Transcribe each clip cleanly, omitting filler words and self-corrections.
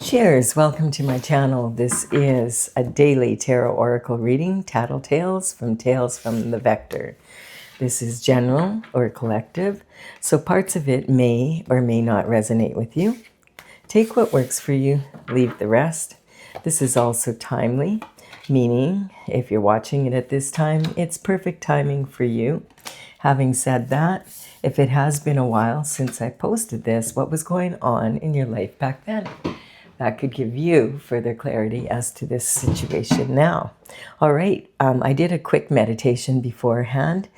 Cheers! Welcome to my channel. This is a daily tarot oracle reading, Tattle Tales from the Vector. This is general or collective, so parts of it may or may not resonate with you. Take what works for you, leave the rest. This is also timely, meaning if you're watching it at this time, it's perfect timing for you. Having said that, if it has been a while since I posted this, what was going on in your life back then? That could give you further clarity as to this situation now. All right, I did a quick meditation beforehand,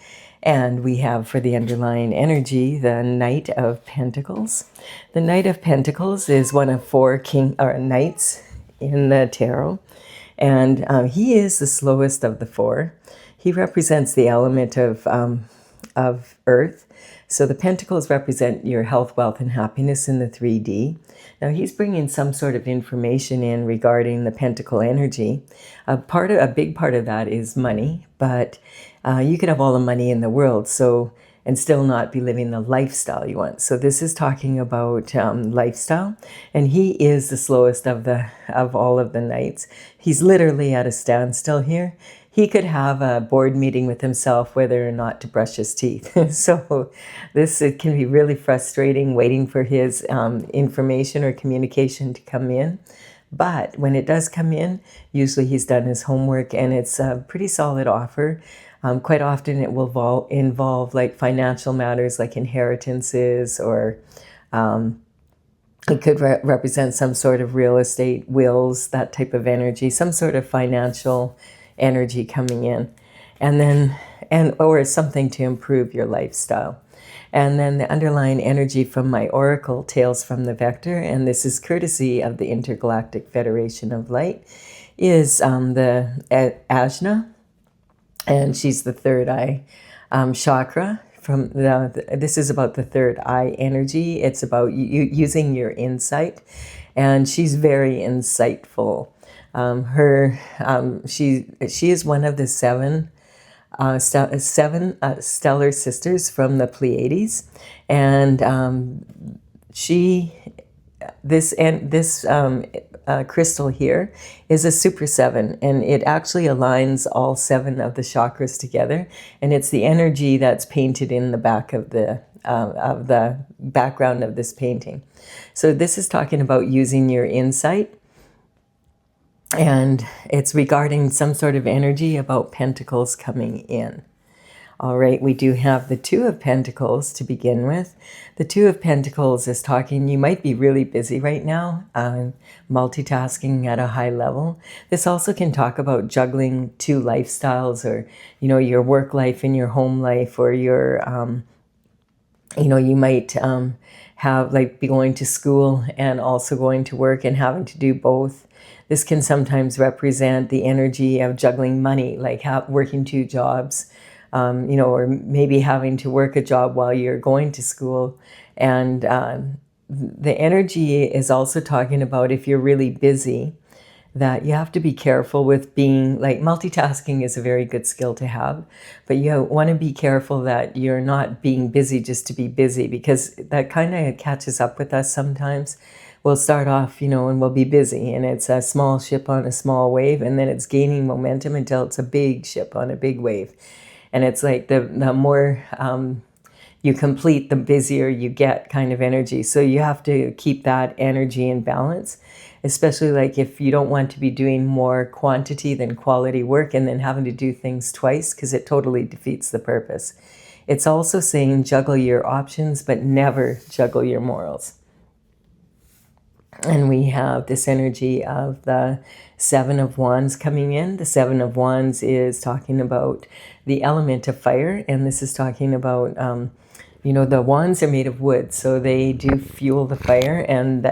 and we have for the underlying energy the Knight of Pentacles. The Knight of Pentacles is one of four knights in the tarot, and he is the slowest of the four. He represents the element of earth. So the pentacles represent your health, wealth, and happiness in the 3D. Now he's bringing some sort of information in regarding the pentacle energy. A big part of that is money, but you could have all the money in the world and still not be living the lifestyle you want. So this is talking about lifestyle, and he is the slowest of all of the knights. He's literally at a standstill here. He could have a board meeting with himself whether or not to brush his teeth. So it can be really frustrating waiting for his information or communication to come in. But when it does come in, usually he's done his homework and it's a pretty solid offer. Quite often it will involve like financial matters like inheritances, or it could represent some sort of real estate, wills, that type of energy, some sort of financial energy coming in, or something to improve your lifestyle. And then the underlying energy from my oracle, Tales from the Vector, and this is courtesy of the Intergalactic Federation of Light, is the Ajna, and she's the third eye chakra. This is about the third eye energy. It's about using your insight, and she's very insightful. She is one of the seven stellar sisters from the Pleiades, and this crystal here is a super 7, and it actually aligns all 7 of the chakras together, and it's the energy that's painted in the back of the background of this painting. So this is talking about using your insight. And it's regarding some sort of energy about pentacles coming in. All right, we do have the Two of Pentacles to begin with. The Two of Pentacles is talking, you might be really busy right now, multitasking at a high level. This also can talk about juggling 2 lifestyles, or, your work life and your home life, or your, you might have be going to school and also going to work and having to do both. This can sometimes represent the energy of juggling money, like working 2 jobs, or maybe having to work a job while you're going to school. And the energy is also talking about, if you're really busy, that you have to be careful with being, multitasking is a very good skill to have, but you want to be careful that you're not being busy just to be busy, because that kind of catches up with us sometimes. We'll start off, and we'll be busy, and it's a small ship on a small wave, and then it's gaining momentum until it's a big ship on a big wave. And it's like the more you complete, the busier you get kind of energy. So you have to keep that energy in balance, especially if you don't want to be doing more quantity than quality work and then having to do things twice, because it totally defeats the purpose. It's also saying juggle your options, but never juggle your morals. And we have this energy of the 7 of Wands coming in. The 7 of Wands is talking about the element of fire, and this is talking about, the wands are made of wood, so they do fuel the fire. And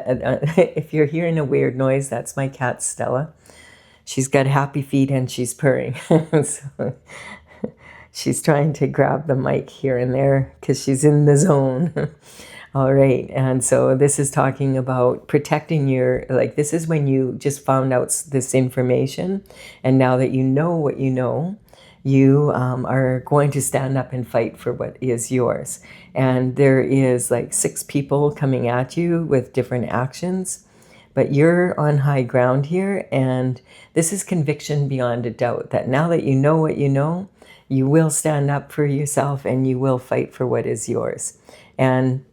if you're hearing a weird noise, that's my cat Stella. She's got happy feet and she's purring. So she's trying to grab the mic here and there because she's in the zone. All right, and so this is talking about protecting this is when you just found out this information, and now that you know what you know, you are going to stand up and fight for what is yours. And there is 6 people coming at you with different actions, but you're on high ground here, and this is conviction beyond a doubt, that now that you know what you know, you will stand up for yourself and you will fight for what is yours. And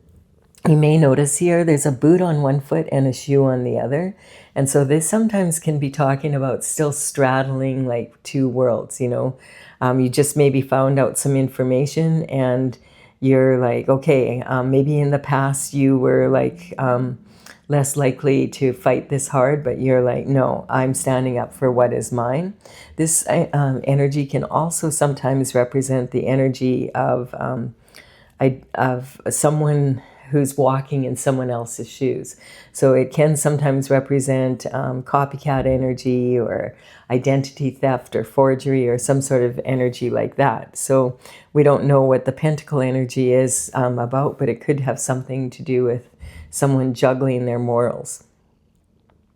you may notice here there's a boot on one foot and a shoe on the other. And so this sometimes can be talking about still straddling like two worlds, you know. You just maybe found out some information and you're like, okay, maybe in the past you were like less likely to fight this hard, but you're like, no, I'm standing up for what is mine. This energy can also sometimes represent the energy of someone who's walking in someone else's shoes. So it can sometimes represent copycat energy or identity theft or forgery or some sort of energy like that. So we don't know what the pentacle energy is about, but it could have something to do with someone juggling their morals.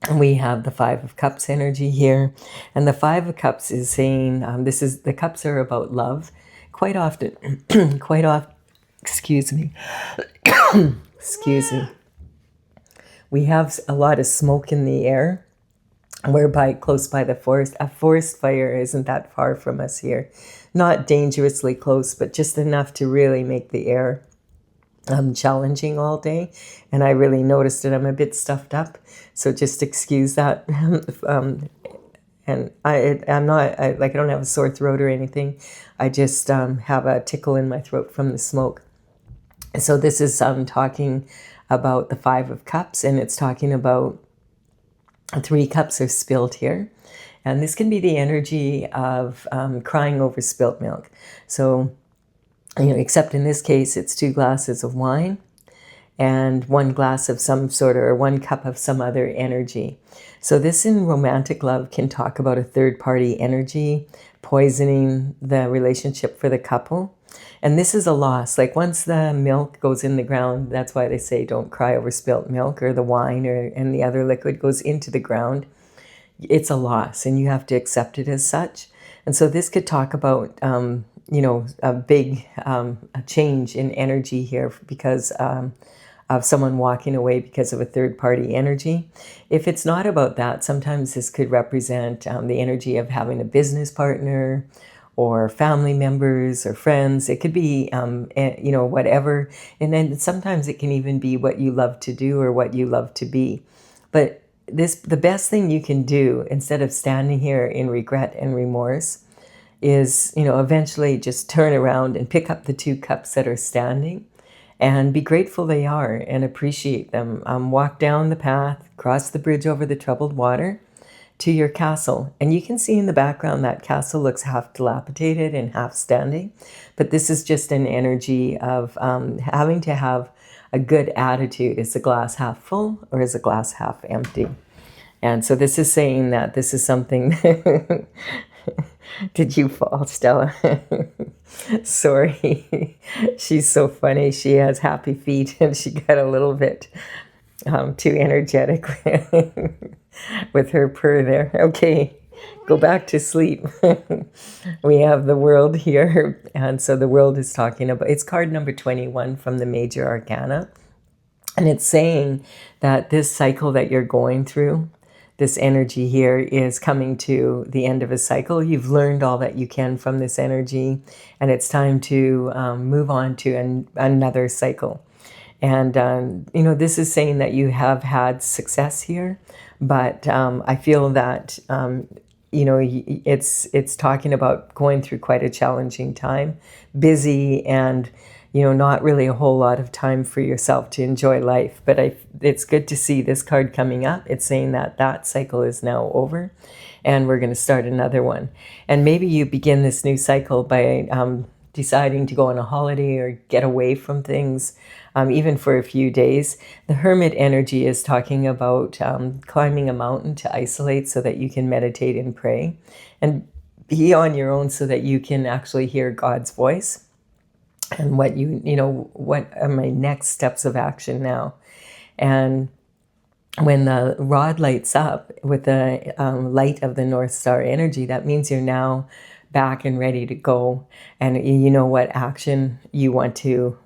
And we have the Five of Cups energy here. And the Five of Cups is saying, the cups are about love. Quite often, excuse me, excuse me. We have a lot of smoke in the air. We're close by the forest. A forest fire isn't that far from us here. Not dangerously close, but just enough to really make the air challenging all day. And I really noticed it. I'm a bit stuffed up, so just excuse that. And I'm not, I don't have a sore throat or anything. I just have a tickle in my throat from the smoke. So this is talking about the Five of Cups, and it's talking about 3 cups are spilled here. And this can be the energy of crying over spilt milk. So, you know, except in this case, it's 2 glasses of wine and 1 glass of some sort, or 1 cup of some other energy. So this in romantic love can talk about a third-party energy poisoning the relationship for the couple. And this is a loss. Like once the milk goes in the ground, that's why they say don't cry over spilt milk, or the wine and the other liquid goes into the ground. It's a loss and you have to accept it as such. And so this could talk about, you know, a big a change in energy here because of someone walking away because of a third-party energy. If it's not about that, sometimes this could represent the energy of having a business partner or family members or friends. It could be, you know, whatever. And then sometimes it can even be what you love to do or what you love to be. But the best thing you can do instead of standing here in regret and remorse is, you know, eventually just turn around and pick up the 2 cups that are standing and be grateful they are and appreciate them. Walk down the path, cross the bridge over the troubled water to your castle. And you can see in the background that castle looks half dilapidated and half standing. But this is just an energy of having to have a good attitude. Is the glass half full or is the glass half empty? And so this is saying that this is something... Did you fall, Stella? Sorry. She's so funny. She has happy feet and she got a little bit too energetic with her purr there. Okay, go back to sleep. We have the world here. And so the world is talking about, it's card number 21 from the Major Arcana. And it's saying that this cycle that you're going through, this energy here is coming to the end of a cycle. You've learned all that you can from this energy, and it's time to move on to another cycle. And, you know, this is saying that you have had success here, but I feel that, you know, it's talking about going through quite a challenging time, busy and, you know, not really a whole lot of time for yourself to enjoy life. But it's good to see this card coming up. It's saying that that cycle is now over and we're going to start another one. And maybe you begin this new cycle by deciding to go on a holiday or get away from things, even for a few days. The Hermit energy is talking about climbing a mountain to isolate so that you can meditate and pray and be on your own so that you can actually hear God's voice. And what what are my next steps of action now? And when the rod lights up with the light of the North Star energy, that means you're now back and ready to go. And you know what action you want to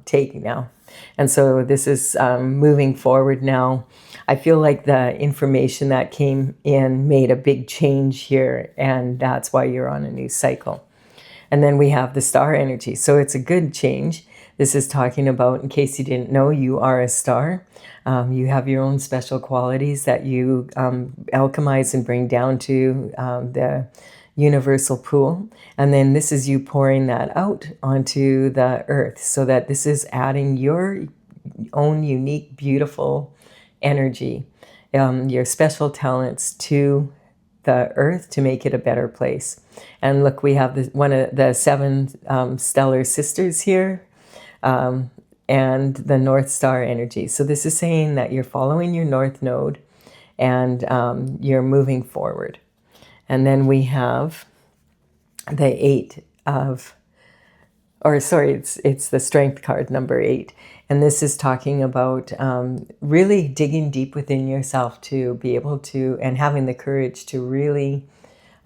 take now. And so this is moving forward now. I feel like the information that came in made a big change here, and that's why you're on a new cycle. And then we have the star energy. So it's a good change. This is talking about, in case you didn't know, you are a star. You have your own special qualities that you alchemize and bring down to the universal pool. And then this is you pouring that out onto the earth, so that this is adding your own unique, beautiful energy, your special talents to the earth to make it a better place. And look, we have one of the 7 stellar sisters here, and the North Star energy. So this is saying that you're following your North Node, and you're moving forward. And then we have the 8 of, or sorry, it's the Strength card, number 8. And this is talking about really digging deep within yourself to be able to, and having the courage to really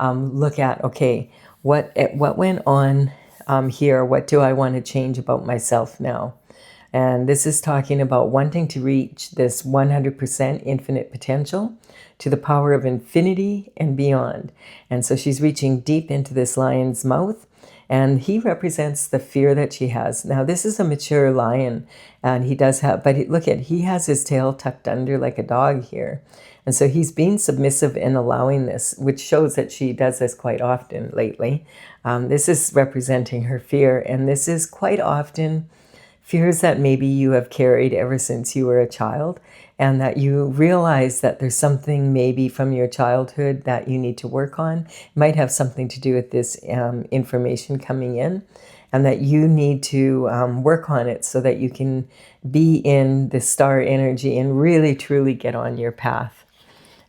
look at, okay, what went on here? What do I want to change about myself now? And this is talking about wanting to reach this 100% infinite potential to the power of infinity and beyond. And so she's reaching deep into this lion's mouth, and he represents the fear that she has. Now, this is a mature lion, and he does have, but look at, he has his tail tucked under like a dog here. And so he's being submissive and allowing this, which shows that she does this quite often lately. This is representing her fear, and this is quite often fears that maybe you have carried ever since you were a child, and that you realize that there's something maybe from your childhood that you need to work on. It might have something to do with this information coming in, and that you need to work on it so that you can be in the star energy and really truly get on your path.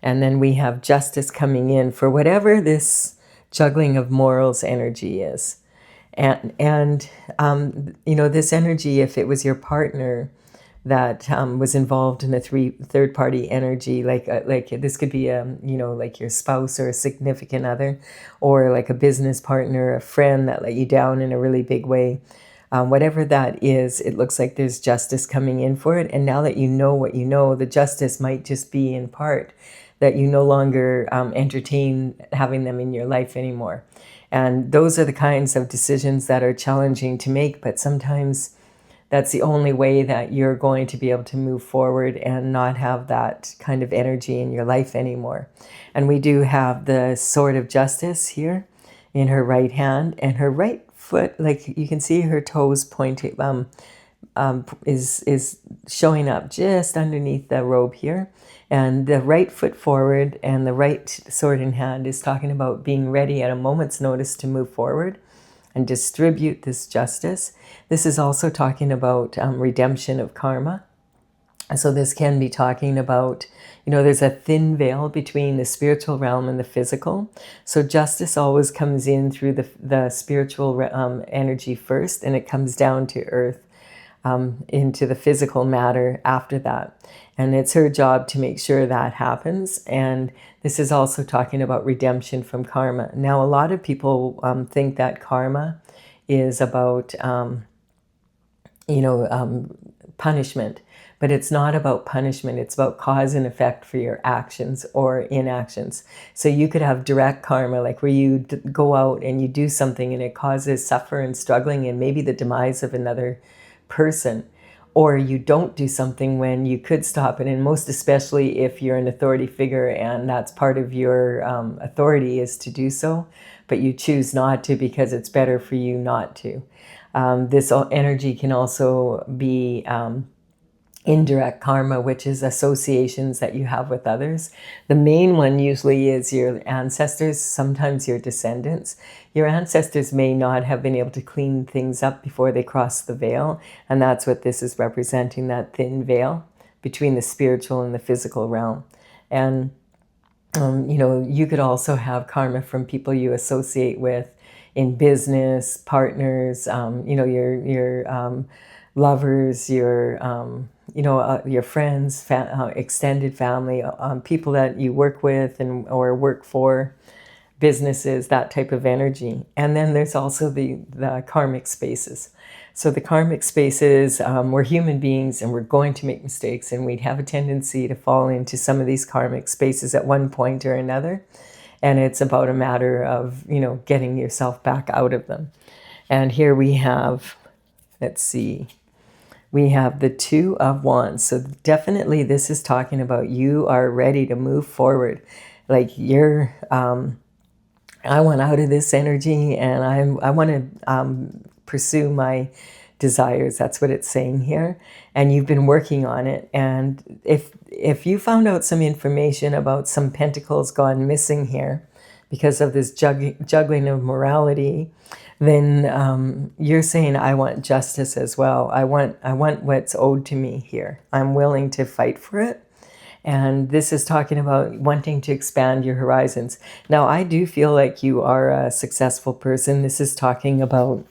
And then we have justice coming in for whatever this juggling of morals energy is. And you know, this energy, if it was your partner that was involved in a third party energy, like this could be you know, like your spouse or a significant other, or like a business partner, a friend that let you down in a really big way. Whatever that is, it looks like there's justice coming in for it. And now that you know what you know, the justice might just be in part that you no longer entertain having them in your life anymore. And those are the kinds of decisions that are challenging to make, but sometimes that's the only way that you're going to be able to move forward and not have that kind of energy in your life anymore. And we do have the sword of justice here in her right hand, and her right foot, like you can see her toes pointing, is showing up just underneath the robe here. And the right foot forward and the right sword in hand is talking about being ready at a moment's notice to move forward and distribute this justice. This is also talking about redemption of karma. So this can be talking about, you know, there's a thin veil between the spiritual realm and the physical. So justice always comes in through the spiritual energy first, and it comes down to earth, into the physical matter after that. And it's her job to make sure that happens. And this is also talking about redemption from karma. Now, a lot of people think that karma is about, punishment. But it's not about punishment. It's about cause and effect for your actions or inactions. So you could have direct karma, like where you go out and you do something and it causes suffer and struggling and maybe the demise of another person. Or you don't do something when you could stop it. And most especially if you're an authority figure and that's part of your authority is to do so, but you choose not to because it's better for you not to. This energy can also be indirect karma, which is associations that you have with others. The main one usually is your ancestors, sometimes your descendants. Your ancestors may not have been able to clean things up before they crossed the veil, and that's what this is representing, that thin veil between the spiritual and the physical realm. And you could also have karma from people you associate with in business, partners, your lovers, your friends, extended family, people that you work with or work for, businesses, that type of energy. And then there's also the karmic spaces. So the karmic spaces, we're human beings and we're going to make mistakes, and we'd have a tendency to fall into some of these karmic spaces at one point or another. And it's about a matter of, getting yourself back out of them. And here we have, let's see, we have the Two of Wands. So definitely this is talking about you are ready to move forward. Like you're, I want out of this energy, and I want to pursue my desires. That's what it's saying here. And you've been working on it. And if you found out some information about some pentacles gone missing here because of this juggling of morality, then you're saying, I want justice as well. I want what's owed to me here. I'm willing to fight for it. And this is talking about wanting to expand your horizons. Now, I do feel like you are a successful person. This is talking about,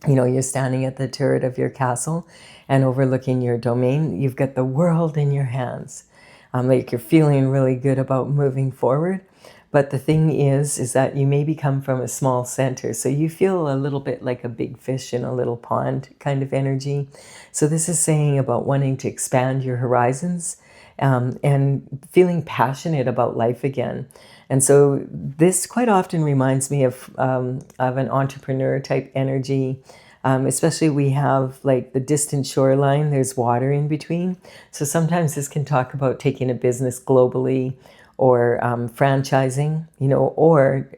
you're standing at the turret of your castle and overlooking your domain. You've got the world in your hands. Like you're feeling really good about moving forward. But the thing is that you maybe come from a small center. So you feel a little bit like a big fish in a little pond kind of energy. So this is saying about wanting to expand your horizons, and feeling passionate about life again. And so this quite often reminds me of an entrepreneur type energy. Especially we have like the distant shoreline, there's water in between. So sometimes this can talk about taking a business globally, or franchising, or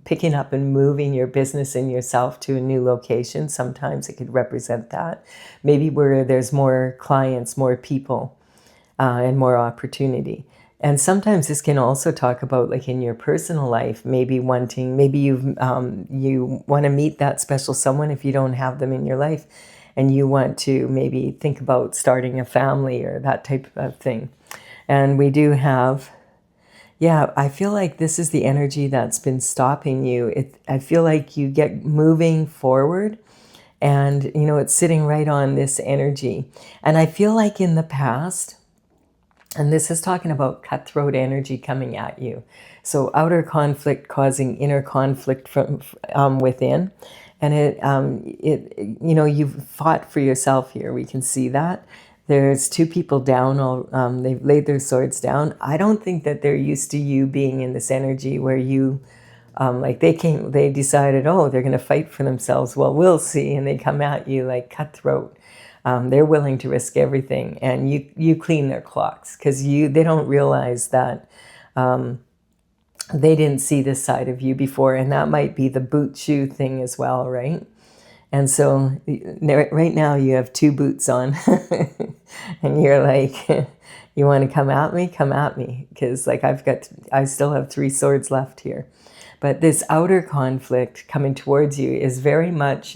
picking up and moving your business and yourself to a new location. Sometimes it could represent that. Maybe where there's more clients, more people, and more opportunity. And sometimes this can also talk about, like in your personal life, maybe you want to meet that special someone if you don't have them in your life, and you want to maybe think about starting a family or that type of thing. And we do have, I feel like this is the energy that's been stopping you. I feel like you get moving forward, and it's sitting right on this energy. And I feel like in the past, and this is talking about cutthroat energy coming at you. So outer conflict causing inner conflict from within. And you've fought for yourself here. We can see that. There's two people down. They've laid their swords down. I don't think that they're used to you being in this energy where you, they decided, oh, they're going to fight for themselves. Well, we'll see. And they come at you like cutthroat. They're willing to risk everything, and you clean their clocks because they don't realize that they didn't see this side of you before, and that might be the boot shoe thing as well, right? And so right now you have two boots on, and you're like, you want to come at me? Come at me, because I still have 3 swords left here. But this outer conflict coming towards you is very much.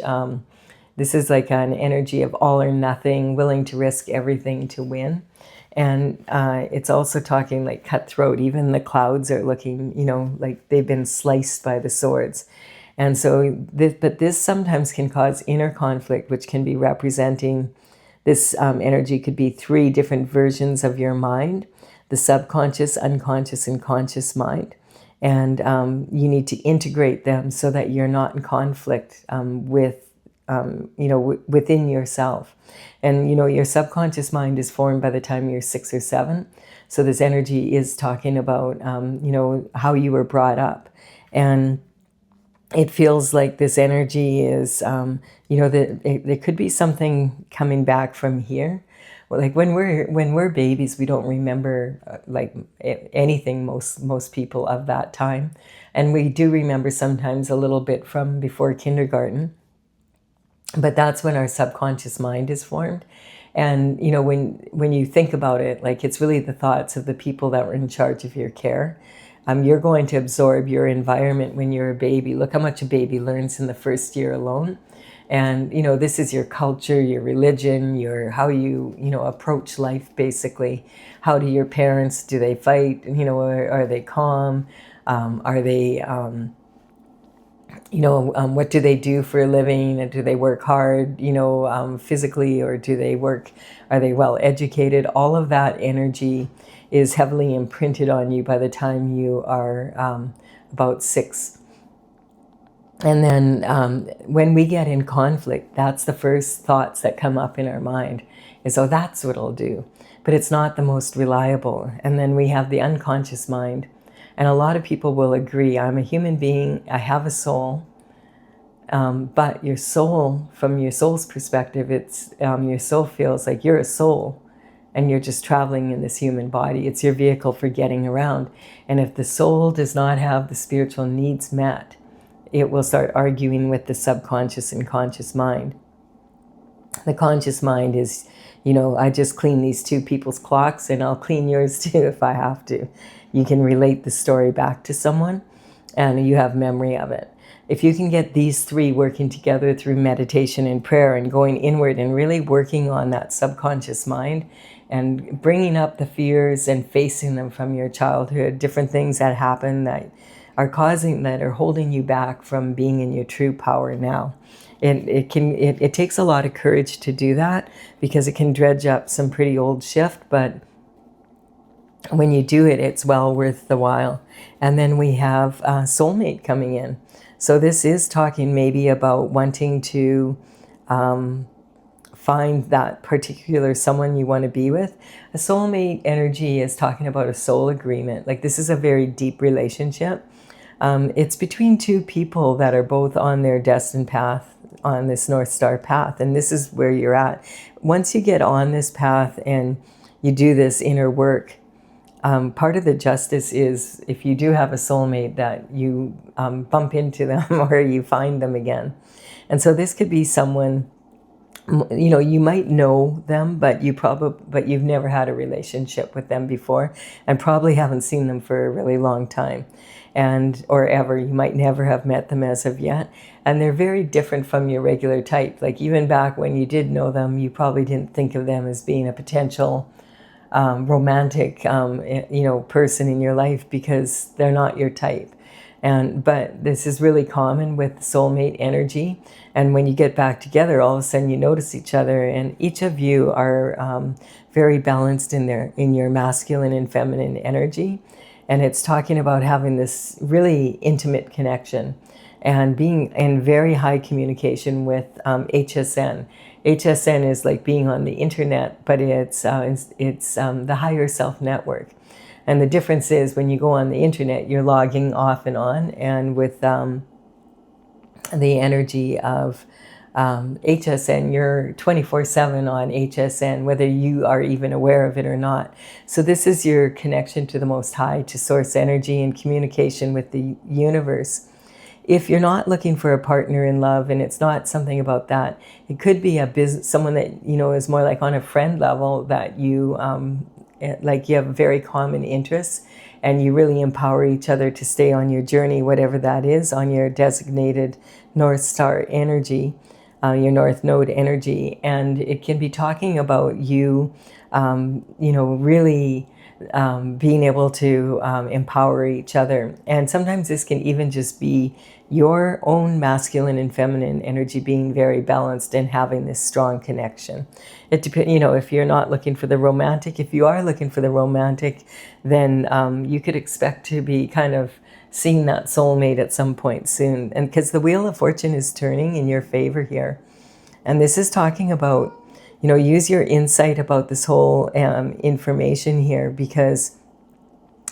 This is like an energy of all or nothing, willing to risk everything to win. And it's also talking like cutthroat. Even the clouds are looking, like they've been sliced by the swords. And so, this sometimes can cause inner conflict, which can be representing this energy could be 3 different versions of your mind: the subconscious, unconscious, and conscious mind. And you need to integrate them so that you're not in conflict within yourself. And, your subconscious mind is formed by the time you're 6 or 7. So this energy is talking about, how you were brought up. And it feels like this energy is, there could be something coming back from here. Well, like when we're babies, we don't remember anything, most people of that time. And we do remember sometimes a little bit from before kindergarten. But that's when our subconscious mind is formed. And, when you think about it, like it's really the thoughts of the people that were in charge of your care. You're going to absorb your environment when you're a baby. Look how much a baby learns in the first year alone. And, this is your culture, your religion, how you, approach life, basically. How do your parents, do they fight? Are they calm? Are they... what do they do for a living? And do they work hard, physically, or are they well educated? All of that energy is heavily imprinted on you by the time you are about 6. And then when we get in conflict, that's the first thoughts that come up in our mind is, oh, that's what I'll do. But it's not the most reliable. And then we have the unconscious mind. And a lot of people will agree, I'm a human being, I have a soul. But your soul, from your soul's perspective, it's your soul feels like you're a soul and you're just traveling in this human body. It's your vehicle for getting around. And if the soul does not have the spiritual needs met, it will start arguing with the subconscious and conscious mind. The conscious mind is, I just clean these two people's clocks and I'll clean yours too if I have to. You can relate the story back to someone and you have memory of it. If you can get these three working together through meditation and prayer and going inward and really working on that subconscious mind and bringing up the fears and facing them from your childhood, different things that happen that are holding you back from being in your true power now. It takes a lot of courage to do that because it can dredge up some pretty old shift, but when you do it, it's well worth the while. And then we have a soulmate coming in. So this is talking maybe about wanting to find that particular someone you want to be with. A soulmate energy is talking about a soul agreement. Like this is a very deep relationship. It's between two people that are both on their destined path, on this North Star path. And this is where you're at. Once you get on this path and you do this inner work, part of the justice is if you do have a soulmate that you bump into them or you find them again. And so this could be someone, you might know them, but you've never had a relationship with them before and probably haven't seen them for a really long time or ever. You might never have met them as of yet. And they're very different from your regular type. Like even back when you did know them, you probably didn't think of them as being a potential romantic, person in your life because they're not your type. But this is really common with soulmate energy. And when you get back together, all of a sudden you notice each other, and each of you are very balanced in your masculine and feminine energy. And it's talking about having this really intimate connection and being in very high communication with HSN. HSN is like being on the internet, but it's the higher self network. And the difference is when you go on the internet, you're logging off and on, and with the energy of HSN, you're 24/7 on HSN, whether you are even aware of it or not. So this is your connection to the Most High, to source energy and communication with the universe. If you're not looking for a partner in love, and it's not something about that, it could be someone that is more like on a friend level, that you you have very common interests and you really empower each other to stay on your journey, whatever that is, on your designated North Star energy, your North Node energy. And it can be talking about you, really being able to empower each other. And sometimes this can even just be your own masculine and feminine energy being very balanced and having this strong connection. It depends, if you're not looking for the romantic. If you are looking for the romantic, then you could expect to be kind of seeing that soulmate at some point soon. And because the Wheel of Fortune is turning in your favor here. And this is talking about, use your insight about this whole information here, because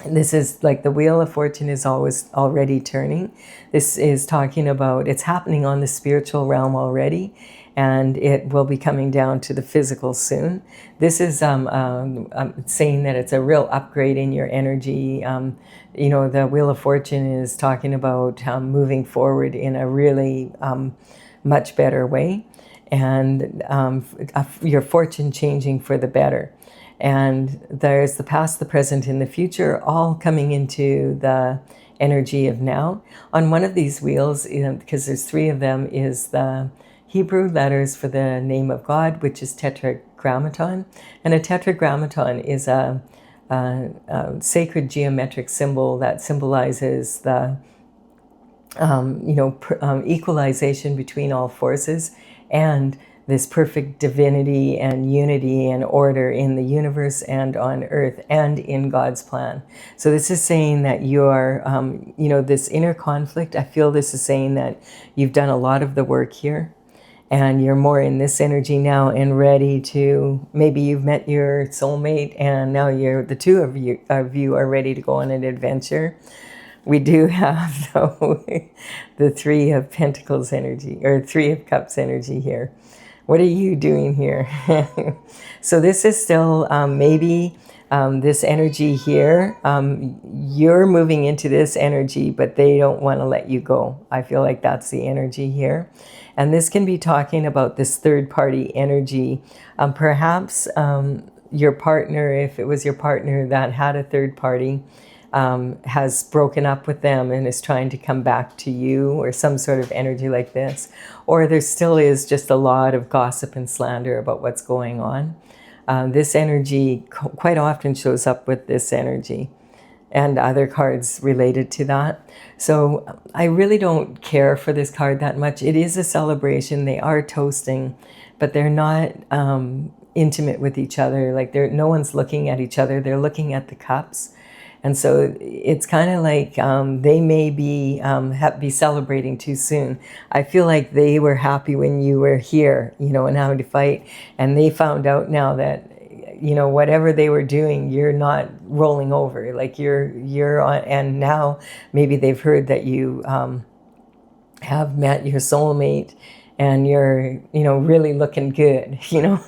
this is like the Wheel of Fortune is always already turning. This is talking about, it's happening on the spiritual realm already, and it will be coming down to the physical soon. This is saying that it's a real upgrade in your energy. The Wheel of Fortune is talking about moving forward in a really much better way, and your fortune changing for the better. And there's the past, the present, and the future all coming into the energy of now. On one of these wheels, because there's three of them, is the Hebrew letters for the name of God, which is tetragrammaton. And a tetragrammaton is a sacred geometric symbol that symbolizes the equalization between all forces and this perfect divinity and unity and order in the universe and on earth and in God's plan. So this is saying that you're, this inner conflict, I feel this is saying that you've done a lot of the work here, and you're more in this energy now and ready to, maybe you've met your soulmate and now the two of you are ready to go on an adventure. We do have, though, the Three of Pentacles energy, or Three of Cups energy here. What are you doing here? So this is still maybe this energy here. You're moving into this energy, but they don't want to let you go. I feel like that's the energy here. And this can be talking about this third-party energy. Perhaps your partner, if it was your partner that had a third party, has broken up with them and is trying to come back to you, or some sort of energy like this. Or there still is just a lot of gossip and slander about what's going on. This energy quite often shows up with this energy and other cards related to that. So I really don't care for this card that much. It is a celebration. They are toasting, but they're not intimate with each other. Like no one's looking at each other. They're looking at the cups. And so it's kind of like they may be celebrating too soon. I feel like they were happy when you were here, and having to fight. And they found out now that, whatever they were doing, you're not rolling over. Like you're on, and now maybe they've heard that you have met your soulmate, and you're, really looking good, you're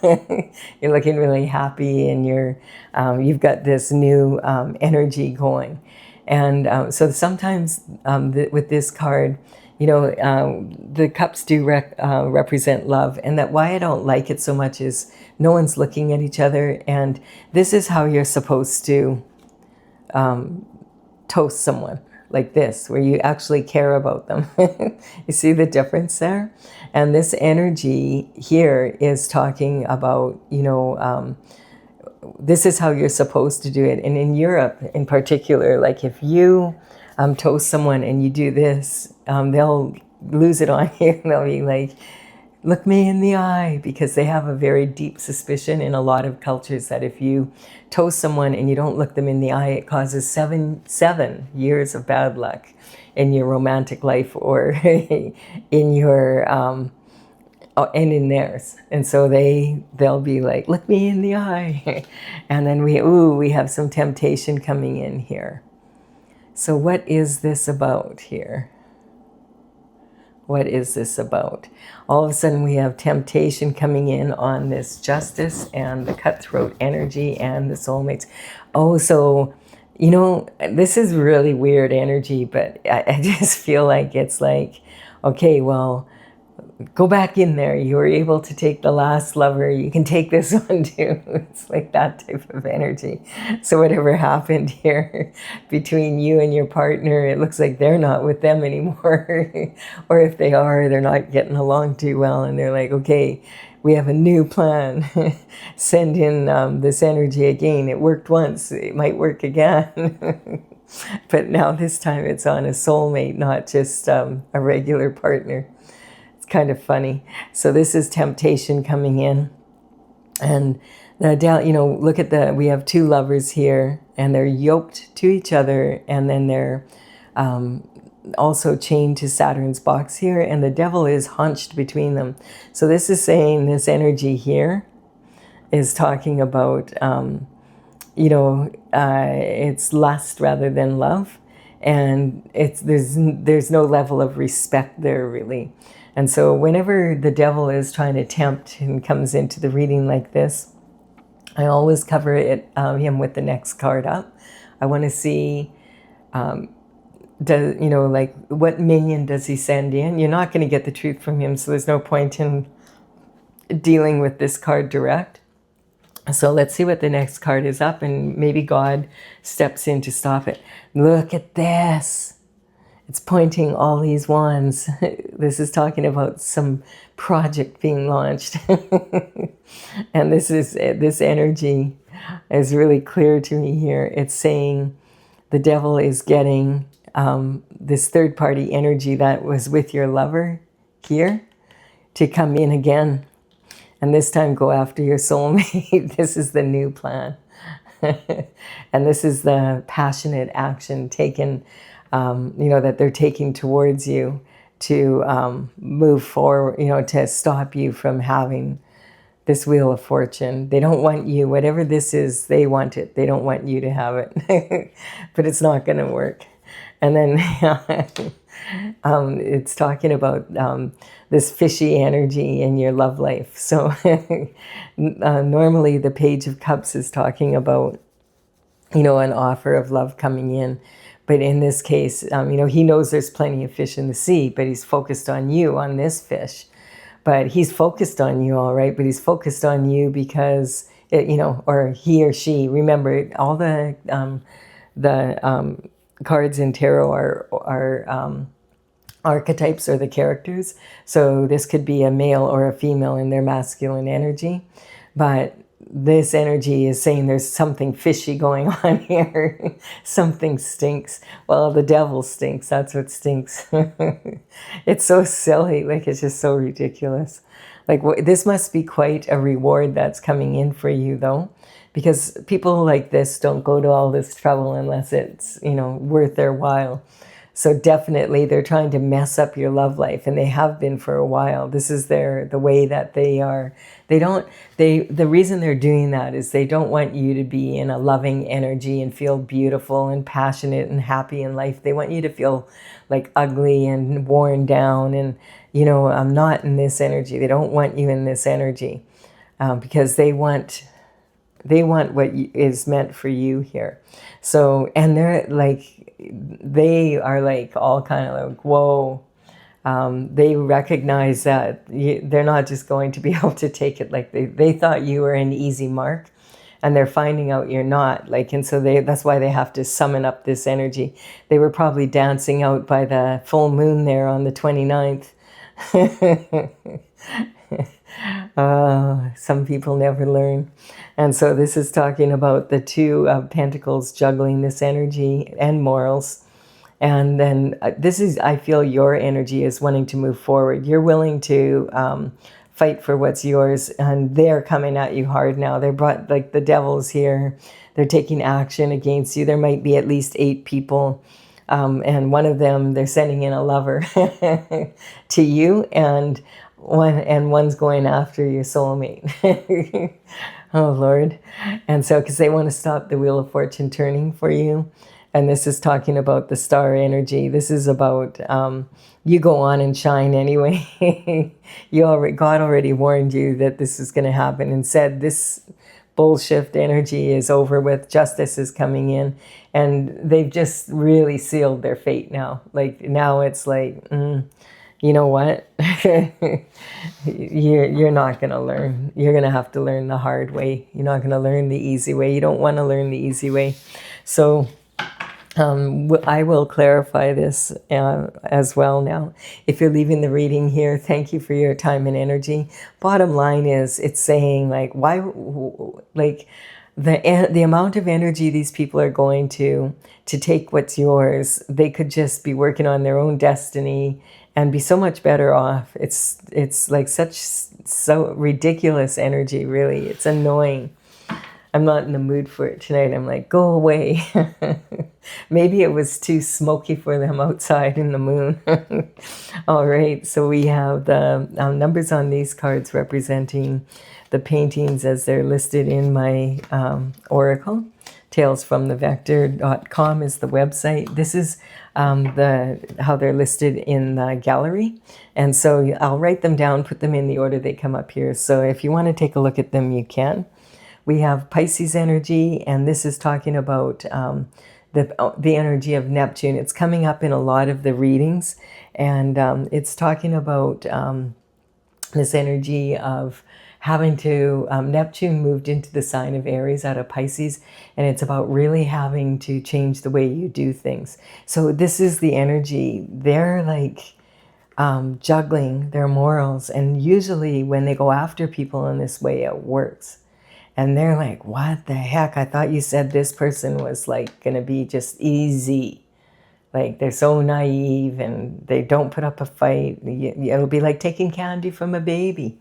looking really happy, and you've got this new energy going. And so sometimes with this card, the cups do represent love. And that why I don't like it so much is no one's looking at each other. And this is how you're supposed to toast someone, like this, where you actually care about them. You see the difference there? And this energy here is talking about, this is how you're supposed to do it. And in Europe in particular, like if you toast someone and you do this, they'll lose it on you. They'll be like, look me in the eye, because they have a very deep suspicion in a lot of cultures that if you toast someone and you don't look them in the eye, it causes seven years of bad luck in your romantic life, or in your and in theirs. And so they'll be like, look me in the eye. And then we have some temptation coming in here. So what is this about here? What is this about? All of a sudden we have temptation coming in on this Justice and the cutthroat energy and the soulmates. Oh, so, this is really weird energy, but I just feel like it's like, okay, well, go back in there. You were able to take the last lover. You can take this one too. It's like that type of energy. So whatever happened here between you and your partner, it looks like they're not with them anymore. Or if they are, they're not getting along too well. And they're like, okay, we have a new plan. Send in this energy again. It worked once. It might work again. But now this time it's on a soulmate, not just a regular partner. Kind of funny. So this is temptation coming in, and look at we have two lovers here, and they're yoked to each other, and then they're also chained to Saturn's box here, and the devil is hunched between them. So this is saying this energy here is talking about it's lust rather than love, and there's no level of respect there really. And so whenever the devil is trying to tempt and comes into the reading like this, I always cover him with the next card up. I want to see, what minion does he send in? You're not going to get the truth from him, so there's no point in dealing with this card direct. So let's see what the next card is up, and maybe God steps in to stop it. Look at this. It's pointing all these wands. This is talking about some project being launched. And this energy is really clear to me here. It's saying the devil is getting this third-party energy that was with your lover here to come in again. And this time go after your soulmate. This is the new plan. And this is the passionate action taken, that they're taking towards you to move forward, to stop you from having this wheel of fortune. They don't want you, whatever this is, they want it. They don't want you to have it. But it's not going to work. And then it's talking about this fishy energy in your love life. So normally the Page of Cups is talking about, an offer of love coming in. But in this case, he knows there's plenty of fish in the sea, but he's focused on you, on this fish. But he's focused on you, all right, but he's focused on you because, or he or she, remember, all the cards in tarot are archetypes, or the characters. So this could be a male or a female in their masculine energy. But this energy is saying there's something fishy going on here. Something stinks. Well, the devil stinks. That's what stinks. It's so silly. Like, it's just so ridiculous. Like, this must be quite a reward that's coming in for you, though. Because people like this don't go to all this trouble unless it's, worth their while. So definitely they're trying to mess up your love life, and they have been for a while. This is the way that they are. The reason they're doing that is they don't want you to be in a loving energy and feel beautiful and passionate and happy in life. They want you to feel like ugly and worn down and, I'm not in this energy. They don't want you in this energy because they want what is meant for you here. So, and they are like all kind of like, whoa. They recognize that they're not just going to be able to take it. Like they thought you were an easy mark, and they're finding out you're not. Like, and so that's why they have to summon up this energy. They were probably dancing out by the full moon there on the 29th. Some people never learn. And so this is talking about the Two of Pentacles juggling this energy and morals. And then I feel your energy is wanting to move forward. You're willing to fight for what's yours, and they're coming at you hard now. They're brought, like the devil's here. They're taking action against you. There might be at least 8 people. And one of them, they're sending in a lover to you, and one's going after your soulmate. Oh, Lord. And so, because they want to stop the Wheel of Fortune turning for you. And this is talking about the star energy. This is about you go on and shine anyway. God already warned you that this is going to happen and said this bullshit energy is over with. Justice is coming in. And they've just really sealed their fate now. Like, now it's like, you know what? You're not going to learn. You're going to have to learn the hard way. You're not going to learn the easy way. You don't want to learn the easy way. So I will clarify this as well now. If you're leaving the reading here, thank you for your time and energy. Bottom line is, it's saying like, why, like the amount of energy these people are going to take what's yours, they could just be working on their own destiny and be so much better off. It's like so ridiculous energy, really. It's annoying. I'm not in the mood for it tonight. I'm like, go away. Maybe it was too smoky for them outside in the moon. All right, so we have the numbers on these cards representing the paintings as they're listed in my oracle. talesfromthevector.com is the website. This is how they're listed in the gallery. And so I'll write them down, put them in the order they come up here. So if you want to take a look at them, you can. We have Pisces energy, and this is talking about the energy of Neptune. It's coming up in a lot of the readings, and it's talking about this energy of having to, Neptune moved into the sign of Aries out of Pisces, and it's about really having to change the way you do things. So this is the energy. They're like juggling their morals, and usually when they go after people in this way, it works. And they're like, what the heck? I thought you said this person was like going to be just easy. Like, they're so naive and they don't put up a fight. It'll be like taking candy from a baby.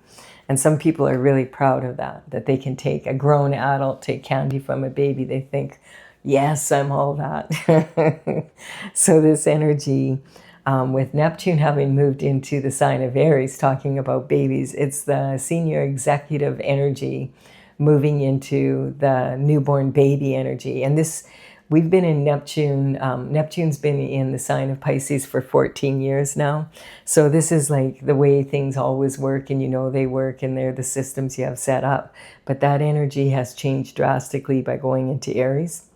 And some people are really proud of that, that they can take a grown adult, take candy from a baby. They think, yes, I'm all that. So this energy, with Neptune having moved into the sign of Aries, talking about babies, it's the senior executive energy moving into the newborn baby energy. And this, we've been in Neptune. Neptune's been in the sign of Pisces for 14 years now. So this is like the way things always work, and you know they work, and they're the systems you have set up. But that energy has changed drastically by going into Aries.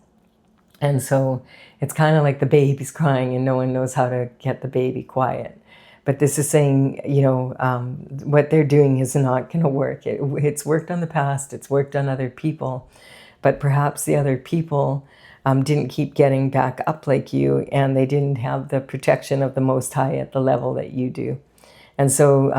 And so it's kind of like the baby's crying and no one knows how to get the baby quiet. But this is saying, you know, what they're doing is not going to work. It's worked on the past, it's worked on other people, but perhaps the other people didn't keep getting back up like you, and they didn't have the protection of the Most High at the level that you do. And so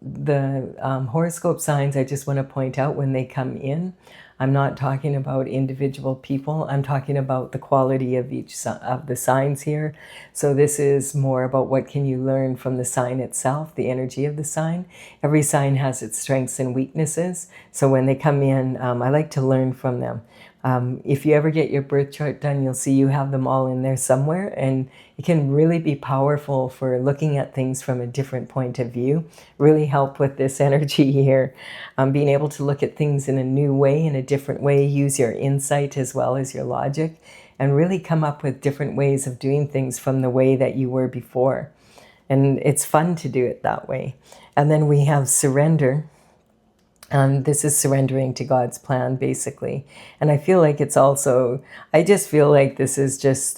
the horoscope signs, I just want to point out when they come in, I'm not talking about individual people. I'm talking about the quality of each of the signs here. So this is more about what can you learn from the sign itself, the energy of the sign. Every sign has its strengths and weaknesses. So when they come in, I like to learn from them. If you ever get your birth chart done, you'll see you have them all in there somewhere, and it can really be powerful for looking at things from a different point of view. Really help with this energy here. Being able to look at things in a new way, in a different way, use your insight as well as your logic, and really come up with different ways of doing things from the way that you were before. And it's fun to do it that way. And then we have surrender. This is surrendering to God's plan, basically. And I feel like it's also, I just feel like this is just,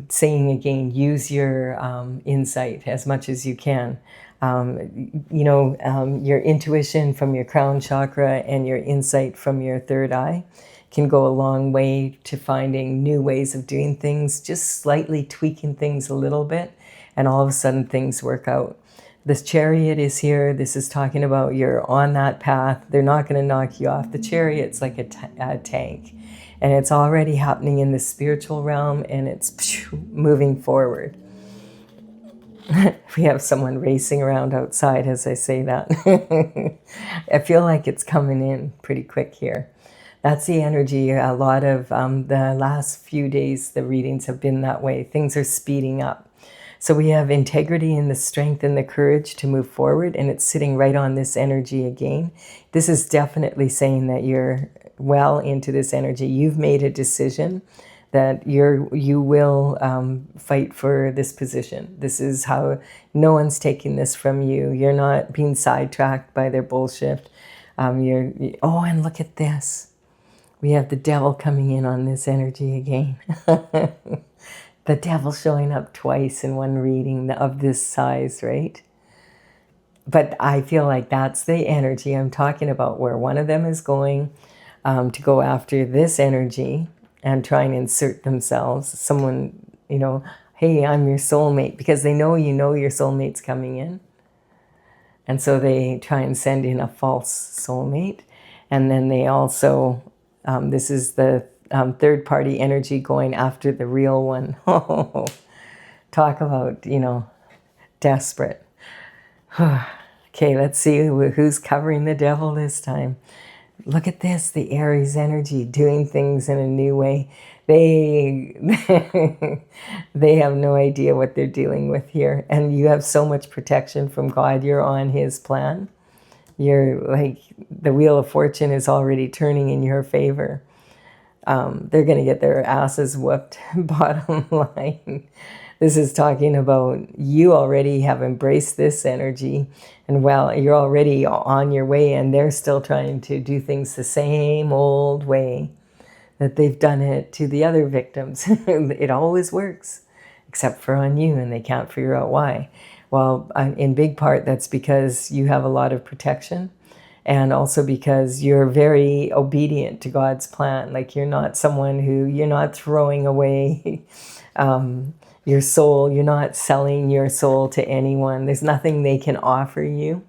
saying again, use your insight as much as you can. Your intuition from your crown chakra and your insight from your third eye can go a long way to finding new ways of doing things, just slightly tweaking things a little bit, and all of a sudden things work out. This chariot is here. This is talking about you're on that path. They're not going to knock you off. The chariot's like a tank. And it's already happening in the spiritual realm, and it's moving forward. We have someone racing around outside as I say that. I feel like it's coming in pretty quick here. That's the energy. A lot of the last few days, the readings have been that way. Things are speeding up. So we have integrity and the strength and the courage to move forward, and it's sitting right on this energy again. This is definitely saying that you're well into this energy. You've made a decision that you will fight for this position. This is how no one's taking this from you. You're not being sidetracked by their bullshit. And look at this. We have the devil coming in on this energy again. The devil showing up twice in one reading of this size, right? But I feel like that's the energy I'm talking about, where one of them is going to go after this energy and try and insert themselves. Someone, hey, I'm your soulmate, because they know your soulmate's coming in. And so they try and send in a false soulmate. And then they also, this is the third-party energy going after the real one. Oh, talk about, desperate. Okay, let's see who's covering the devil this time. Look at this, the Aries energy doing things in a new way. They have no idea what they're dealing with here. And you have so much protection from God. You're on his plan. You're like, the wheel of fortune is already turning in your favor. They're going to get their asses whooped, bottom line. This is talking about you already have embraced this energy, and you're already on your way, and they're still trying to do things the same old way that they've done it to the other victims. It always works, except for on you, and they can't figure out why. Well, in big part, that's because you have a lot of protection. And also because you're very obedient to God's plan. Like, you're not someone you're not throwing away your soul. You're not selling your soul to anyone. There's nothing they can offer you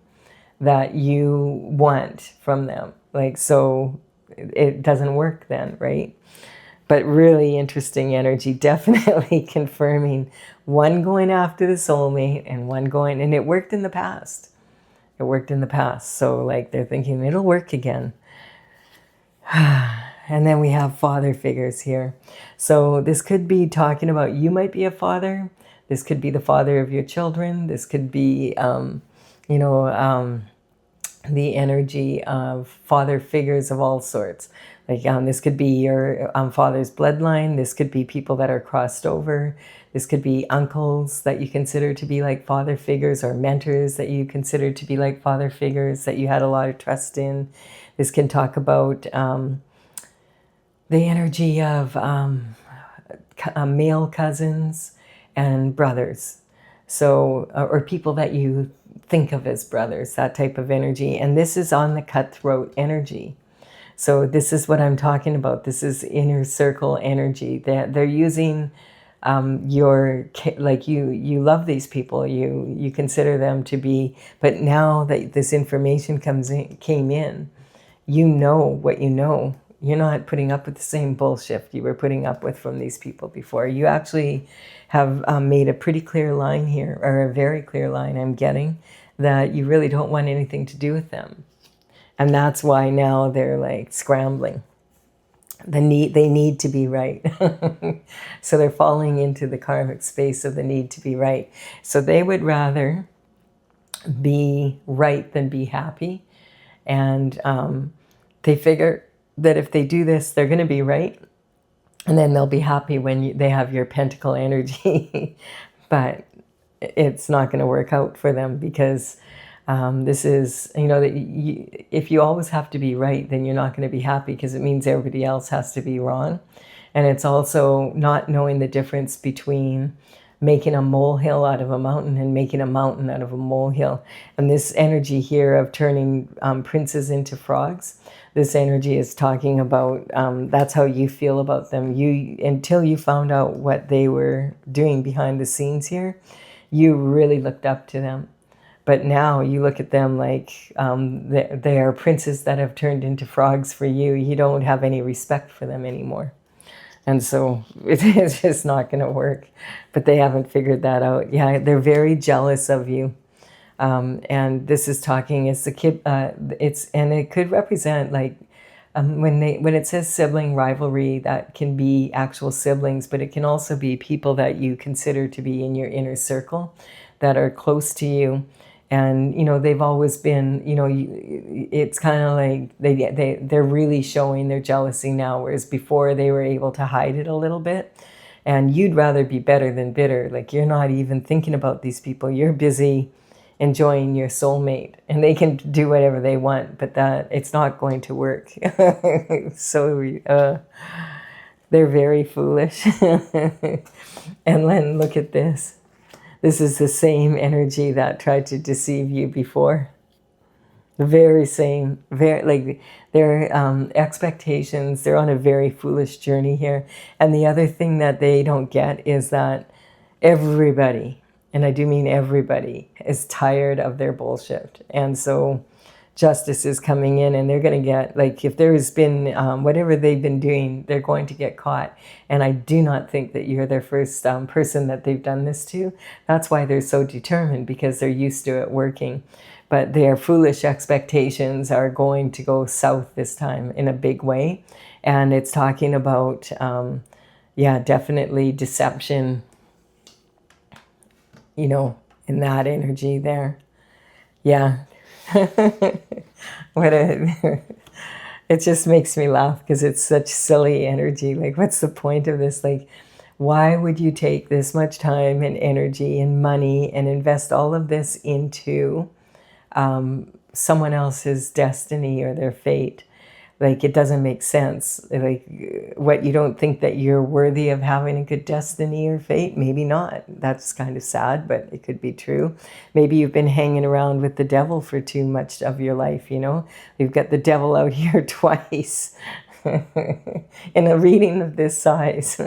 that you want from them. Like, so it doesn't work then, right? But really interesting energy, definitely confirming one going after the soulmate and one going, and it worked in the past. It worked in the past. So like they're thinking it'll work again. And then we have father figures here. So this could be talking about you might be a father. This could be the father of your children. This could be, you know, the energy of father figures of all sorts. Like this could be your father's bloodline. This could be people that are crossed over. This could be uncles that you consider to be like father figures, or mentors that you consider to be like father figures that you had a lot of trust in. This can talk about the energy of male cousins and brothers. So, or people that you think of as brothers, that type of energy. And this is on the cutthroat energy. So this is what I'm talking about. This is inner circle energy. They're using your, like you love these people. You consider them to be, but now that this information came in, you know what you know. You're not putting up with the same bullshit you were putting up with from these people before. You actually have made a pretty clear line here, or a very clear line I'm getting, that you really don't want anything to do with them. And that's why now they're like scrambling. They need to be right. So they're falling into the karmic space of the need to be right. So they would rather be right than be happy. And they figure that if they do this, they're going to be right. And then they'll be happy when they have your pentacle energy. But it's not going to work out for them, because this is, you know, if you always have to be right, then you're not going to be happy, because it means everybody else has to be wrong. And it's also not knowing the difference between making a molehill out of a mountain and making a mountain out of a molehill. And this energy here of turning princes into frogs, this energy is talking about, that's how you feel about them. Until you found out what they were doing behind the scenes here, you really looked up to them. But now you look at them like they are princes that have turned into frogs for you. You don't have any respect for them anymore. And so it's just not going to work. But they haven't figured that out. Yeah, they're very jealous of you. And this is talking, it's the kid, and it could represent like, when it says sibling rivalry, that can be actual siblings, but it can also be people that you consider to be in your inner circle that are close to you. And, you know, they've always been, you know, it's kind of like they're really showing their jealousy now, whereas before they were able to hide it a little bit. And you'd rather be better than bitter. Like, you're not even thinking about these people. You're busy enjoying your soulmate, and they can do whatever they want, but that it's not going to work. So they're very foolish. And then look at this. This is the same energy that tried to deceive you before. The very same, like their expectations, they're on a very foolish journey here. And the other thing that they don't get is that everybody, and I do mean everybody, is tired of their bullshit. And so justice is coming in, and they're going to get, like, if there's been whatever they've been doing, they're going to get caught. And I do not think that you're their first person that they've done this to. That's why they're so determined, because they're used to it working. But their foolish expectations are going to go south this time in a big way. And it's talking about, yeah, definitely deception, you know, in that energy there. Yeah. It just makes me laugh, because it's such silly energy. Like, what's the point of this? Like, why would you take this much time and energy and money and invest all of this into someone else's destiny or their fate? Like, it doesn't make sense. Like, what, you don't think that you're worthy of having a good destiny or fate? Maybe not. That's kind of sad, but it could be true. Maybe you've been hanging around with the devil for too much of your life, you know? We've got the devil out here twice in a reading of this size.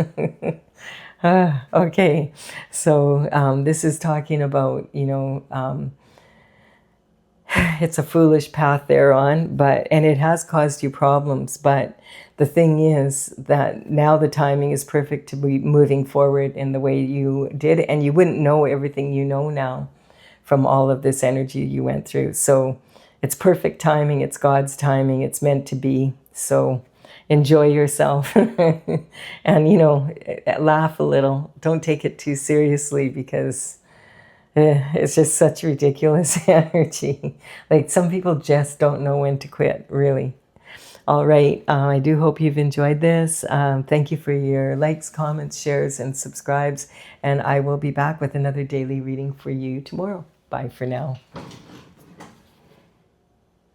Okay, so this is talking about, you know, it's a foolish path they're on, and it has caused you problems. But the thing is that now the timing is perfect to be moving forward in the way you did, and you wouldn't know everything you know now from all of this energy you went through. So it's perfect timing. It's God's timing. It's meant to be. So enjoy yourself and, you know, laugh a little. Don't take it too seriously because it's just such ridiculous energy. Like some people just don't know when to quit, really. All right. I do hope you've enjoyed this. Thank you for your likes, comments, shares, and subscribes. And I will be back with another daily reading for you tomorrow. Bye for now.